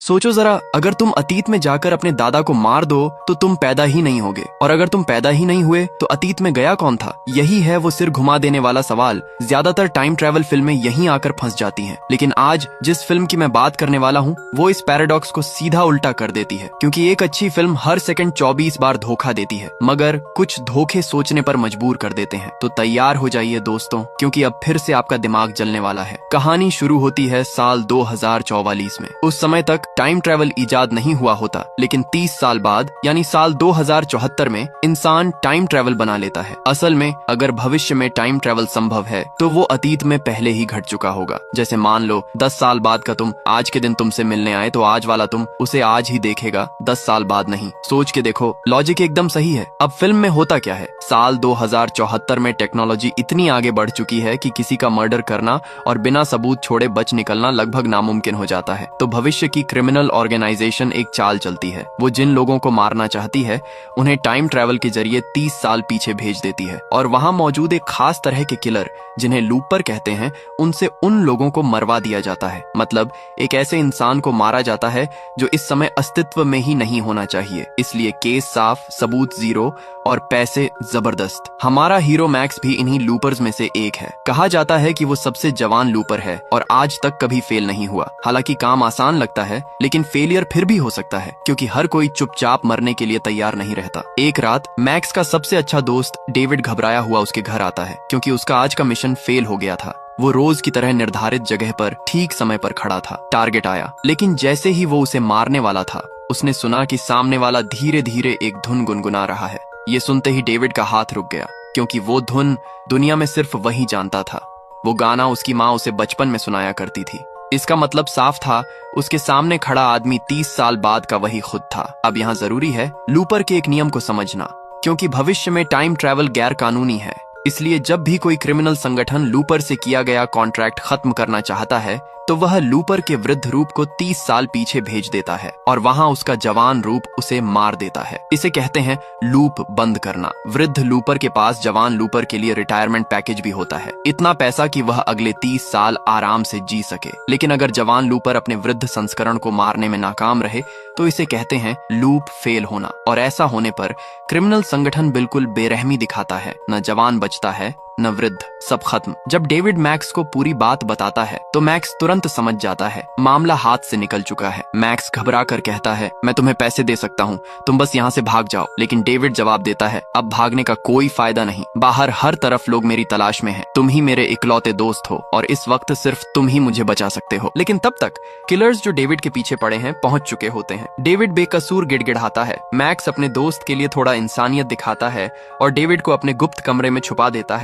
सोचो जरा, अगर तुम अतीत में जाकर अपने दादा को मार दो तो तुम पैदा ही नहीं होगे, और अगर तुम पैदा ही नहीं हुए तो अतीत में गया कौन था? यही है वो सिर घुमा देने वाला सवाल। ज्यादातर टाइम ट्रैवल फिल्में यहीं आकर फंस जाती हैं। लेकिन आज जिस फिल्म की मैं बात करने वाला हूँ वो इस पैराडॉक्स को सीधा उल्टा कर देती है। क्योंकि एक अच्छी फिल्म हर सेकंड 24 बार धोखा देती है, मगर कुछ धोखे सोचने पर मजबूर कर देते हैं। तो तैयार हो जाइए दोस्तों, क्योंकि अब फिर से आपका दिमाग जलने वाला है। कहानी शुरू होती है साल 2044 में। उस समय तक टाइम ट्रैवल इजाद नहीं हुआ होता, लेकिन 30 साल बाद यानी साल 2074 में इंसान टाइम ट्रैवल बना लेता है। असल में अगर भविष्य में टाइम ट्रैवल संभव है तो वो अतीत में पहले ही घट चुका होगा। जैसे मान लो 10 साल बाद का तुम आज के दिन तुमसे मिलने आए तो आज वाला तुम उसे आज ही देखेगा, 10 साल बाद नहीं। सोच के देखो, लॉजिक एकदम सही है। अब फिल्म में होता क्या है, साल 2074 में टेक्नोलॉजी इतनी आगे बढ़ चुकी है कि किसी का मर्डर करना और बिना सबूत छोड़े बच निकलना लगभग नामुमकिन हो जाता है। तो भविष्य की क्रिमिनल ऑर्गेनाइजेशन एक चाल चलती है। वो जिन लोगों को मारना चाहती है उन्हें टाइम ट्रैवल के जरिए 30 साल पीछे भेज देती है, और वहां मौजूद एक खास तरह के किलर जिन्हें लूपर कहते हैं, उनसे उन लोगों को मरवा दिया जाता है। मतलब एक ऐसे इंसान को मारा जाता है जो इस समय अस्तित्व में ही नहीं होना चाहिए। इसलिए केस साफ, सबूत जीरो और पैसे जबरदस्त। हमारा हीरो मैक्स भी इन्हीं लूपर्स में से एक है। कहा जाता है कि वो सबसे जवान लूपर है और आज तक कभी फेल नहीं हुआ। हालांकि काम आसान लगता है, लेकिन फेलियर फिर भी हो सकता है, क्योंकि हर कोई चुपचाप मरने के लिए तैयार नहीं रहता। एक रात मैक्स का सबसे अच्छा दोस्त डेविड घबराया हुआ उसके घर आता है, क्योंकि उसका आज का मिशन फेल हो गया था। वो रोज की तरह निर्धारित जगह पर ठीक समय पर खड़ा था। टारगेट आया, लेकिन जैसे ही वो उसे मारने वाला था उसने सुना कि सामने वाला धीरे धीरे एक धुन गुनगुना रहा है। ये सुनते ही डेविड का हाथ रुक गया, क्योंकि वो धुन दुनिया में सिर्फ वही जानता था। वो गाना उसकी माँ उसे बचपन में सुनाया करती थी। इसका मतलब साफ था, उसके सामने खड़ा आदमी 30 साल बाद का वही खुद था। अब यहाँ जरूरी है लूपर के एक नियम को समझना, क्योंकि भविष्य में टाइम ट्रैवल गैर कानूनी है। इसलिए जब भी कोई क्रिमिनल संगठन लूपर से किया गया कॉन्ट्रैक्ट खत्म करना चाहता है तो वह लूपर के वृद्ध रूप को 30 साल पीछे भेज देता है और वहां उसका जवान रूप उसे मार देता है। इसे कहते हैं लूप बंद करना। वृद्ध लूपर के पास जवान लूपर के लिए रिटायरमेंट पैकेज भी होता है, इतना पैसा कि वह अगले 30 साल आराम से जी सके। लेकिन अगर जवान लूपर अपने वृद्ध संस्करण को मारने में नाकाम रहे तो इसे कहते हैं लूप फेल होना। और ऐसा होने पर क्रिमिनल संगठन बिल्कुल बेरहमी दिखाता है, न जवान बचता है न वृद्ध, सब खत्म। जब डेविड मैक्स को पूरी बात बताता है तो मैक्स तुरंत समझ जाता है मामला हाथ से निकल चुका है। मैक्स घबरा कर कहता है, मैं तुम्हें पैसे दे सकता हूँ, तुम बस यहाँ से भाग जाओ। लेकिन डेविड जवाब देता है, अब भागने का कोई फायदा नहीं, बाहर हर तरफ लोग मेरी तलाश में हैं। तुम ही मेरे इकलौते दोस्त हो और इस वक्त सिर्फ तुम ही मुझे बचा सकते हो। लेकिन तब तक किलर्स जो डेविड के पीछे पड़े हैं पहुंच चुके होते हैं। डेविड बेकसूर गिड़गिड़ाता है। मैक्स अपने दोस्त के लिए थोड़ा इंसानियत दिखाता है और डेविड को अपने गुप्त कमरे में छुपा देता है।